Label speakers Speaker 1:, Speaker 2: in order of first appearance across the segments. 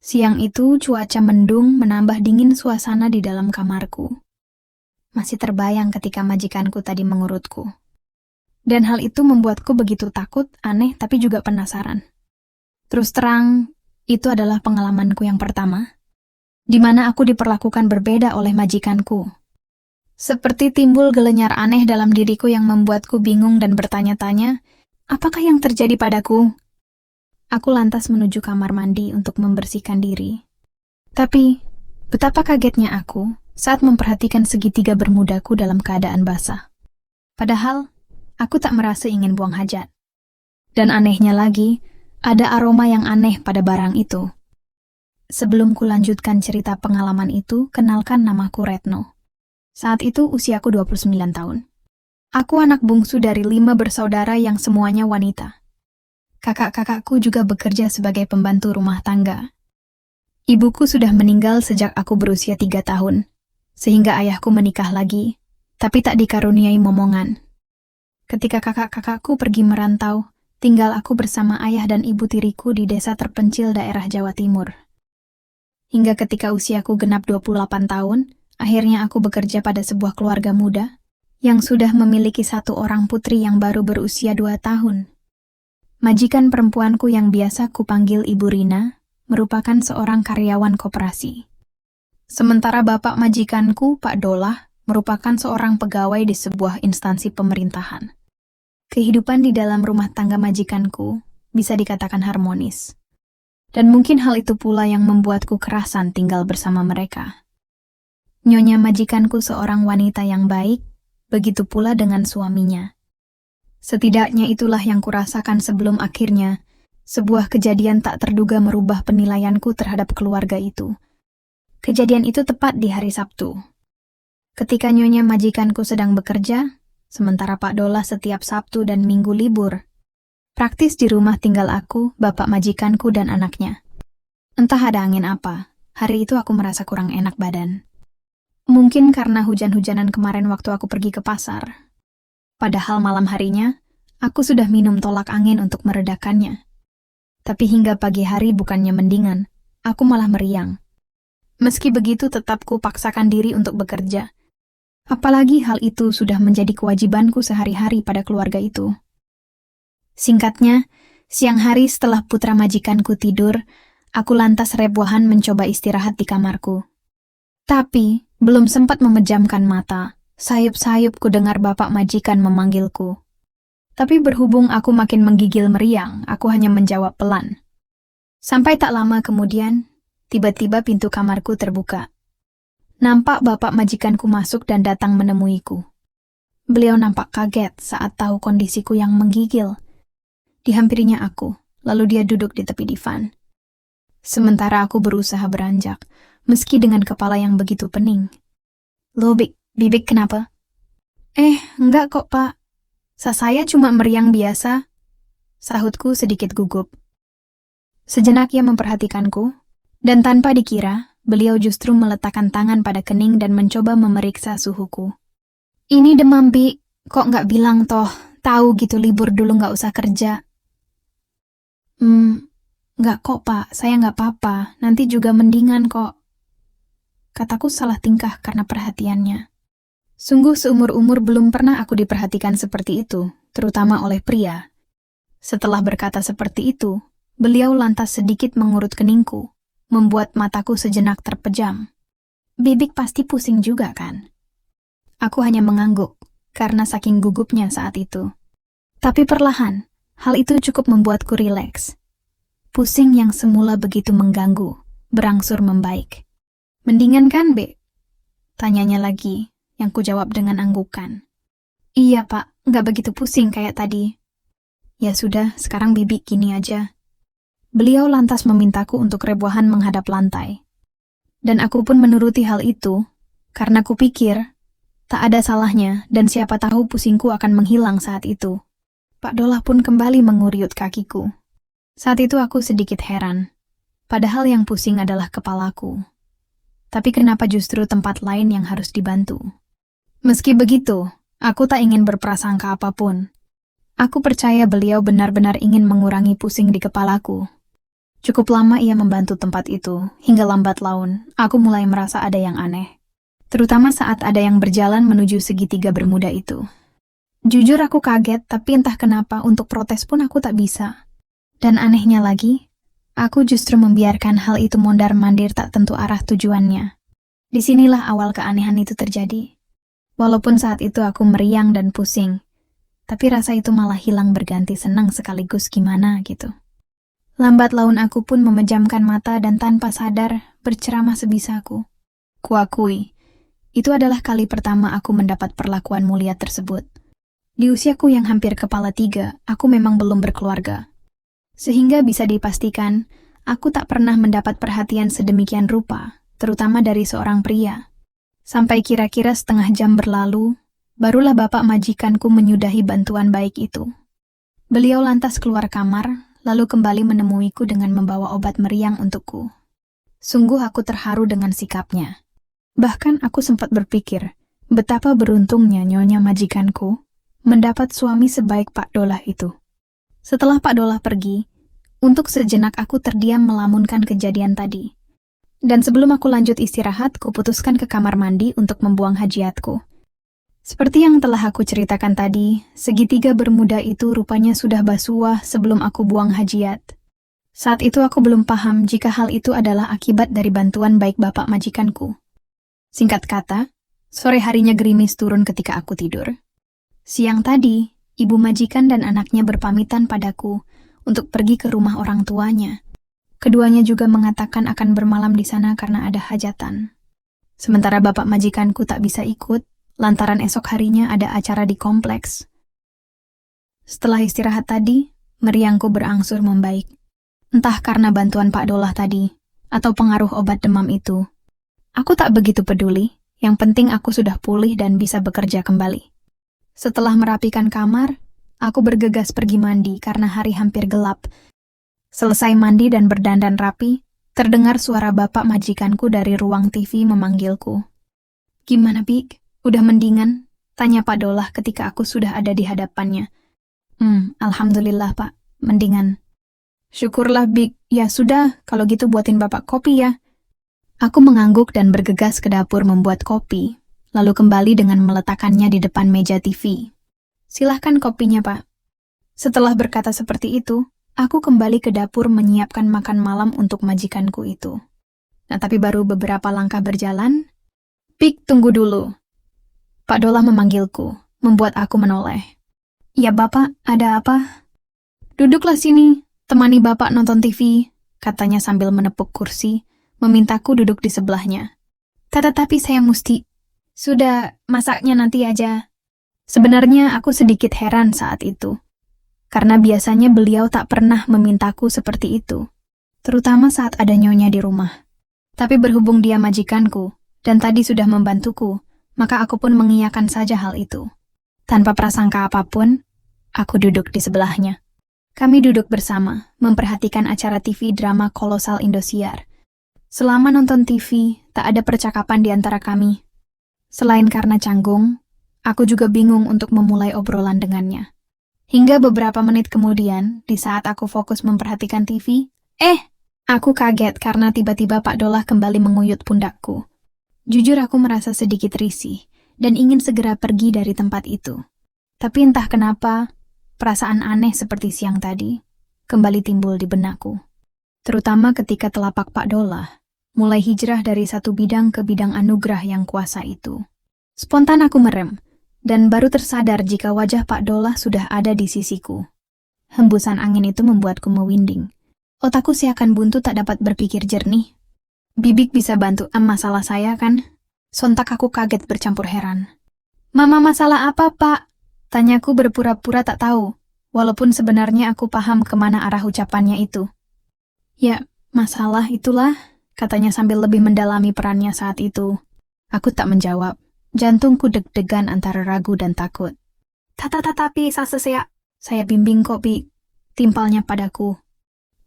Speaker 1: Siang itu cuaca mendung menambah dingin suasana di dalam kamarku. Masih terbayang ketika majikanku tadi mengurutku. Dan hal itu membuatku begitu takut, aneh, tapi juga penasaran. Terus terang, itu adalah pengalamanku yang pertama, di mana aku diperlakukan berbeda oleh majikanku. Seperti timbul gelenyar aneh dalam diriku yang membuatku bingung dan bertanya-tanya, apakah yang terjadi padaku? Aku lantas menuju kamar mandi untuk membersihkan diri. Tapi, betapa kagetnya aku saat memperhatikan segitiga bermudaku dalam keadaan basah. Padahal, aku tak merasa ingin buang hajat. Dan anehnya lagi, ada aroma yang aneh pada barang itu. Sebelum kulanjutkan cerita pengalaman itu, kenalkan namaku Retno. Saat itu usiaku 29 tahun. Aku anak bungsu dari 5 bersaudara yang semuanya wanita. Kakak-kakakku juga bekerja sebagai pembantu rumah tangga. Ibuku sudah meninggal sejak aku berusia 3 tahun, sehingga ayahku menikah lagi, tapi tak dikaruniai momongan. Ketika kakak-kakakku pergi merantau, tinggal aku bersama ayah dan ibu tiriku di desa terpencil daerah Jawa Timur. Hingga ketika usiaku genap 28 tahun, akhirnya aku bekerja pada sebuah keluarga muda, yang sudah memiliki 1 orang putri yang baru berusia 2 tahun. Majikan perempuanku yang biasa kupanggil Ibu Rina, merupakan seorang karyawan koperasi. Sementara bapak majikanku, Pak Dolah, merupakan seorang pegawai di sebuah instansi pemerintahan. Kehidupan di dalam rumah tangga majikanku bisa dikatakan harmonis. Dan mungkin hal itu pula yang membuatku kerasan tinggal bersama mereka. Nyonya majikanku seorang wanita yang baik, begitu pula dengan suaminya. Setidaknya itulah yang kurasakan sebelum akhirnya sebuah kejadian tak terduga merubah penilaianku terhadap keluarga itu. Kejadian itu tepat di hari Sabtu. Ketika nyonya majikanku sedang bekerja, sementara Pak Dola setiap Sabtu dan Minggu libur. Praktis di rumah tinggal aku, bapak majikanku dan anaknya. Entah ada angin apa, hari itu aku merasa kurang enak badan. Mungkin karena hujan-hujanan kemarin waktu aku pergi ke pasar. Padahal malam harinya, aku sudah minum tolak angin untuk meredakannya. Tapi hingga pagi hari bukannya mendingan, aku malah meriang. Meski begitu tetap ku paksakan diri untuk bekerja. Apalagi hal itu sudah menjadi kewajibanku sehari-hari pada keluarga itu. Singkatnya, siang hari setelah putra majikanku tidur, aku lantas rebohan mencoba istirahat di kamarku. Tapi, belum sempat memejamkan mata, sayup-sayup ku dengar bapak majikan memanggilku. Tapi berhubung aku makin menggigil meriang, aku hanya menjawab pelan. Sampai tak lama kemudian, tiba-tiba pintu kamarku terbuka. Nampak bapak majikanku masuk dan datang menemuiku. Beliau nampak kaget saat tahu kondisiku yang menggigil. Dihampirinya aku, lalu dia duduk di tepi divan. Sementara aku berusaha beranjak, meski dengan kepala yang begitu pening. "Loh, Bibik kenapa?" Enggak kok, Pak. Saya cuma meriang biasa," sahutku sedikit gugup. Sejenak ia memperhatikanku, dan tanpa dikira, beliau justru meletakkan tangan pada kening dan mencoba memeriksa suhuku. "Ini demam, Bi. Kok nggak bilang toh, tahu gitu libur dulu nggak usah kerja." Nggak kok, Pak. Saya nggak apa-apa. Nanti juga mendingan kok." Kataku salah tingkah karena perhatiannya. Sungguh seumur-umur belum pernah aku diperhatikan seperti itu, terutama oleh pria. Setelah berkata seperti itu, beliau lantas sedikit mengurut keningku, membuat mataku sejenak terpejam. "Bibik pasti pusing juga kan?" Aku hanya mengangguk, karena saking gugupnya saat itu. Tapi perlahan, hal itu cukup membuatku rileks. Pusing yang semula begitu mengganggu, berangsur membaik. "Mendingan kan, Be?" tanyanya lagi, yang kujawab dengan anggukan. "Iya, Pak, nggak begitu pusing kayak tadi." "Ya sudah, sekarang Bibi gini aja." Beliau lantas memintaku untuk rebohan menghadap lantai. Dan aku pun menuruti hal itu, karena kupikir, tak ada salahnya dan siapa tahu pusingku akan menghilang saat itu. Pak Dolah pun kembali menguriut kakiku. Saat itu aku sedikit heran, padahal yang pusing adalah kepalaku. Tapi kenapa justru tempat lain yang harus dibantu? Meski begitu, aku tak ingin berprasangka apapun. Aku percaya beliau benar-benar ingin mengurangi pusing di kepalaku. Cukup lama ia membantu tempat itu, hingga lambat laun, aku mulai merasa ada yang aneh. Terutama saat ada yang berjalan menuju segitiga bermuda itu. Jujur aku kaget, tapi entah kenapa untuk protes pun aku tak bisa. Dan anehnya lagi, aku justru membiarkan hal itu mondar-mandir tak tentu arah tujuannya. Disinilah awal keanehan itu terjadi. Walaupun saat itu aku meriang dan pusing, tapi rasa itu malah hilang berganti senang sekaligus gimana gitu. Lambat laun aku pun memejamkan mata dan tanpa sadar berceramah sebisaku. Kuakui, itu adalah kali pertama aku mendapat perlakuan mulia tersebut. Di usiaku yang hampir kepala 3, aku memang belum berkeluarga. Sehingga bisa dipastikan, aku tak pernah mendapat perhatian sedemikian rupa, terutama dari seorang pria. Sampai kira-kira setengah jam berlalu, barulah bapak majikanku menyudahi bantuan baik itu. Beliau lantas keluar kamar, lalu kembali menemuiku dengan membawa obat meriang untukku. Sungguh aku terharu dengan sikapnya. Bahkan aku sempat berpikir, betapa beruntungnya nyonya majikanku mendapat suami sebaik Pak Dolah itu. Setelah Pak Dolah pergi, untuk sejenak aku terdiam melamunkan kejadian tadi. Dan sebelum aku lanjut istirahat, kuputuskan ke kamar mandi untuk membuang hajatku. Seperti yang telah aku ceritakan tadi, segitiga bermuda itu rupanya sudah basuah sebelum aku buang hajat. Saat itu aku belum paham jika hal itu adalah akibat dari bantuan baik bapak majikanku. Singkat kata, sore harinya gerimis turun ketika aku tidur. Siang tadi, ibu majikan dan anaknya berpamitan padaku untuk pergi ke rumah orang tuanya. Keduanya juga mengatakan akan bermalam di sana karena ada hajatan. Sementara bapak majikanku tak bisa ikut, lantaran esok harinya ada acara di kompleks. Setelah istirahat tadi, meriangku berangsur membaik. Entah karena bantuan Pak Dolah tadi, atau pengaruh obat demam itu. Aku tak begitu peduli, yang penting aku sudah pulih dan bisa bekerja kembali. Setelah merapikan kamar, aku bergegas pergi mandi karena hari hampir gelap. Selesai mandi dan berdandan rapi, terdengar suara bapak majikanku dari ruang TV memanggilku. "Gimana, Bik? Udah mendingan?" tanya Pak Dolah ketika aku sudah ada di hadapannya. Alhamdulillah, Pak. Mendingan." "Syukurlah, Bik. Ya sudah, kalau gitu buatin Bapak kopi ya." Aku mengangguk dan bergegas ke dapur membuat kopi, lalu kembali dengan meletakkannya di depan meja TV. "Silahkan kopinya, Pak." Setelah berkata seperti itu, aku kembali ke dapur menyiapkan makan malam untuk majikanku itu. Nah, tapi baru beberapa langkah berjalan, "Bik, tunggu dulu." Pak Dolah memanggilku, membuat aku menoleh. "Ya Bapak, ada apa?" "Duduklah sini, temani Bapak nonton TV," katanya sambil menepuk kursi, memintaku duduk di sebelahnya. Tetapi saya mesti. "Sudah, masaknya nanti aja." Sebenarnya aku sedikit heran saat itu, karena biasanya beliau tak pernah memintaku seperti itu, terutama saat ada nyonya di rumah. Tapi berhubung dia majikanku, dan tadi sudah membantuku, maka aku pun mengiyakan saja hal itu. Tanpa prasangka apapun, aku duduk di sebelahnya. Kami duduk bersama, memperhatikan acara TV drama kolosal Indosiar. Selama nonton TV, tak ada percakapan di antara kami. Selain karena canggung, aku juga bingung untuk memulai obrolan dengannya. Hingga beberapa menit kemudian, di saat aku fokus memperhatikan TV, aku kaget karena tiba-tiba Pak Dolah kembali menguyut pundakku. Jujur aku merasa sedikit risih, dan ingin segera pergi dari tempat itu. Tapi entah kenapa, perasaan aneh seperti siang tadi kembali timbul di benakku. Terutama ketika telapak Pak Dolah mulai hijrah dari satu bidang ke bidang anugerah yang kuasa itu. Spontan aku merem, dan baru tersadar jika wajah Pak Dolah sudah ada di sisiku. Hembusan angin itu membuatku mewinding. Otakku seakan buntu tak dapat berpikir jernih. "Bibik bisa bantu masalah saya kan?" Sontak aku kaget bercampur heran. "Mama, masalah apa, Pak?" Tanyaku berpura-pura tak tahu, walaupun sebenarnya aku paham kemana arah ucapannya itu. "Ya, masalah itulah," katanya sambil lebih mendalami perannya saat itu. Aku tak menjawab. Jantungku deg-degan antara ragu dan takut. Tapi saya bimbing kok, Bi," timpalnya padaku.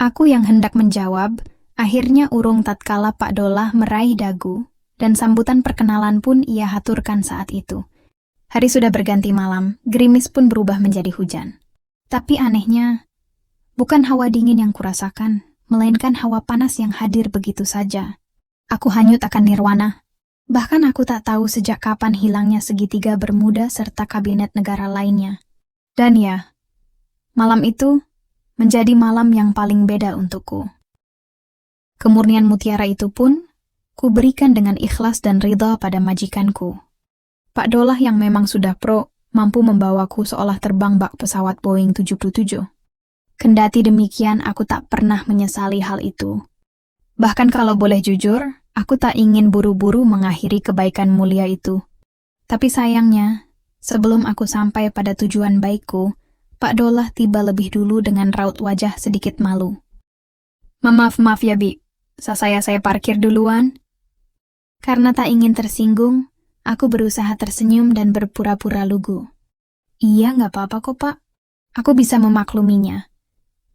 Speaker 1: Aku yang hendak menjawab, akhirnya urung tatkala Pak Dolah meraih dagu, dan sambutan perkenalan pun ia haturkan saat itu. Hari sudah berganti malam, gerimis pun berubah menjadi hujan. Tapi anehnya, bukan hawa dingin yang kurasakan, melainkan hawa panas yang hadir begitu saja. Aku hanyut akan nirwana. Bahkan aku tak tahu sejak kapan hilangnya segitiga Bermuda serta kabinet negara lainnya. Dan ya, malam itu menjadi malam yang paling beda untukku. Kemurnian mutiara itu pun kuberikan dengan ikhlas dan ridha pada majikanku. Pak Dolah yang memang sudah pro, mampu membawaku seolah terbang bak pesawat Boeing 77. Kendati demikian, aku tak pernah menyesali hal itu. Bahkan kalau boleh jujur, aku tak ingin buru-buru mengakhiri kebaikan mulia itu. Tapi sayangnya, sebelum aku sampai pada tujuan baikku, Pak Dolah tiba lebih dulu dengan raut wajah sedikit malu. Maaf ya, Bi. Saya parkir duluan. Karena tak ingin tersinggung, aku berusaha tersenyum dan berpura-pura lugu. Iya, nggak apa-apa kok, Pak. Aku bisa memakluminya.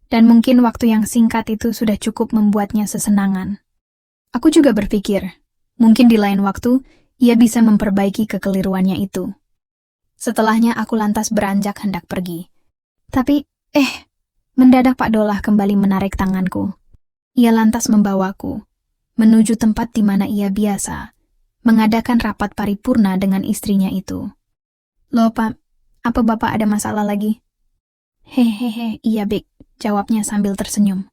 Speaker 1: Dan mungkin waktu yang singkat itu sudah cukup membuatnya sesenangan. Aku juga berpikir, mungkin di lain waktu, ia bisa memperbaiki kekeliruannya itu. Setelahnya aku lantas beranjak hendak pergi. Tapi, mendadak Pak Dolah kembali menarik tanganku. Ia lantas membawaku menuju tempat di mana ia biasa mengadakan rapat paripurna dengan istrinya itu. Loh, Pak, apa Bapak ada masalah lagi? Hehehe, iya, Bik, jawabnya sambil tersenyum.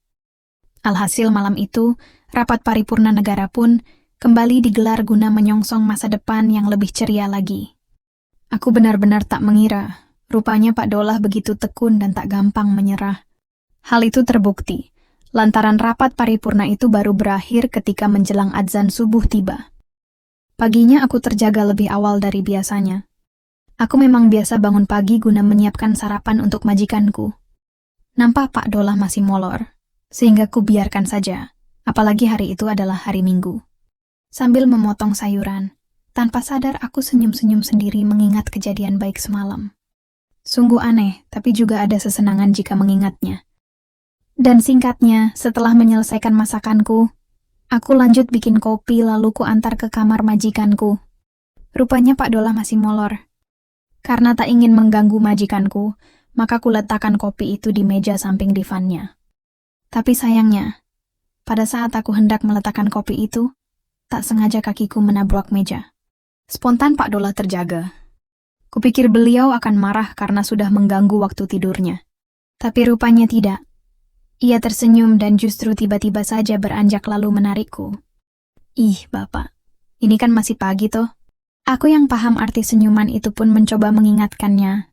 Speaker 1: Alhasil malam itu, rapat paripurna negara pun kembali digelar guna menyongsong masa depan yang lebih ceria lagi. Aku benar-benar tak mengira, rupanya Pak Dolah begitu tekun dan tak gampang menyerah. Hal itu terbukti, lantaran rapat paripurna itu baru berakhir ketika menjelang adzan subuh tiba. Paginya aku terjaga lebih awal dari biasanya. Aku memang biasa bangun pagi guna menyiapkan sarapan untuk majikanku. Nampak Pak Dolah masih molor, sehingga ku biarkan saja, apalagi hari itu adalah hari Minggu. Sambil memotong sayuran, tanpa sadar aku senyum-senyum sendiri mengingat kejadian baik semalam. Sungguh aneh, tapi juga ada sesenangan jika mengingatnya. Dan singkatnya, setelah menyelesaikan masakanku, aku lanjut bikin kopi lalu ku antar ke kamar majikanku. Rupanya Pak Dolah masih molor. Karena tak ingin mengganggu majikanku, maka ku letakkan kopi itu di meja samping divannya. Tapi sayangnya, pada saat aku hendak meletakkan kopi itu, tak sengaja kakiku menabrak meja. Spontan Pak Dolah terjaga. Kupikir beliau akan marah karena sudah mengganggu waktu tidurnya. Tapi rupanya tidak. Ia tersenyum dan justru tiba-tiba saja beranjak lalu menarikku. Ih, Bapak, ini kan masih pagi toh. Aku yang paham arti senyuman itu pun mencoba mengingatkannya.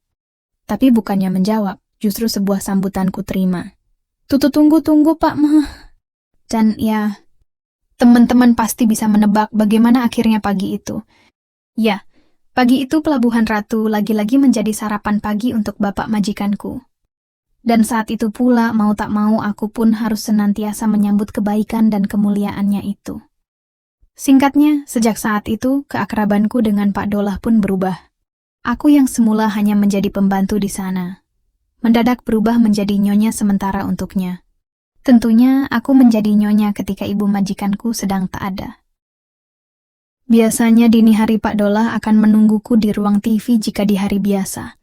Speaker 1: Tapi bukannya menjawab, justru sebuah sambutan ku terima. Tunggu Pak Mah. Dan ya, teman-teman pasti bisa menebak bagaimana akhirnya pagi itu. Ya, pagi itu Pelabuhan Ratu lagi-lagi menjadi sarapan pagi untuk bapak majikanku. Dan saat itu pula, mau tak mau aku pun harus senantiasa menyambut kebaikan dan kemuliaannya itu. Singkatnya, sejak saat itu, keakrabanku dengan Pak Dolah pun berubah. Aku yang semula hanya menjadi pembantu di sana, mendadak berubah menjadi nyonya sementara untuknya. Tentunya, aku menjadi nyonya ketika ibu majikanku sedang tak ada. Biasanya dini hari Pak Dolah akan menungguku di ruang TV jika di hari biasa.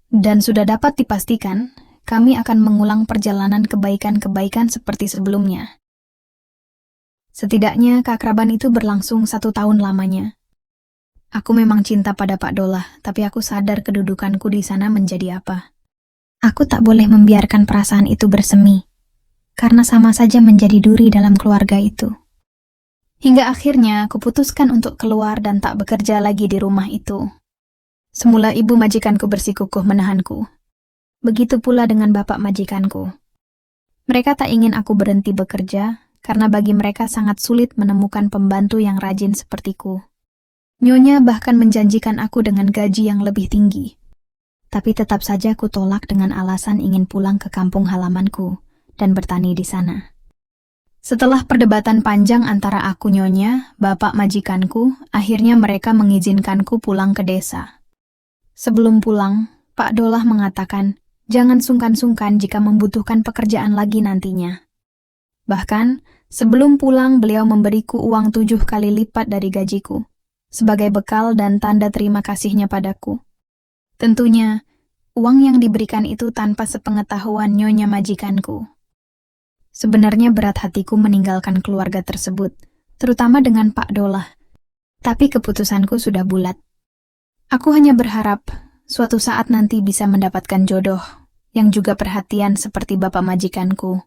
Speaker 1: Dan sudah dapat dipastikan, kami akan mengulang perjalanan kebaikan-kebaikan seperti sebelumnya. Setidaknya keakraban itu berlangsung 1 tahun lamanya. Aku memang cinta pada Pak Dolah, tapi aku sadar kedudukanku di sana menjadi apa. Aku tak boleh membiarkan perasaan itu bersemi, karena sama saja menjadi duri dalam keluarga itu. Hingga akhirnya aku putuskan untuk keluar dan tak bekerja lagi di rumah itu. Semula ibu majikanku bersikukuh menahanku. Begitu pula dengan bapak majikanku. Mereka tak ingin aku berhenti bekerja, karena bagi mereka sangat sulit menemukan pembantu yang rajin sepertiku. Nyonya bahkan menjanjikan aku dengan gaji yang lebih tinggi. Tapi tetap saja ku tolak dengan alasan ingin pulang ke kampung halamanku dan bertani di sana. Setelah perdebatan panjang antara aku nyonya, bapak majikanku, akhirnya mereka mengizinkanku pulang ke desa. Sebelum pulang, Pak Dolah mengatakan, jangan sungkan-sungkan jika membutuhkan pekerjaan lagi nantinya. Bahkan, sebelum pulang beliau memberiku uang 7 kali lipat dari gajiku, sebagai bekal dan tanda terima kasihnya padaku. Tentunya, uang yang diberikan itu tanpa sepengetahuan nyonya majikanku. Sebenarnya berat hatiku meninggalkan keluarga tersebut, terutama dengan Pak Dolah. Tapi keputusanku sudah bulat. Aku hanya berharap suatu saat nanti bisa mendapatkan jodoh yang juga perhatian seperti bapak majikanku.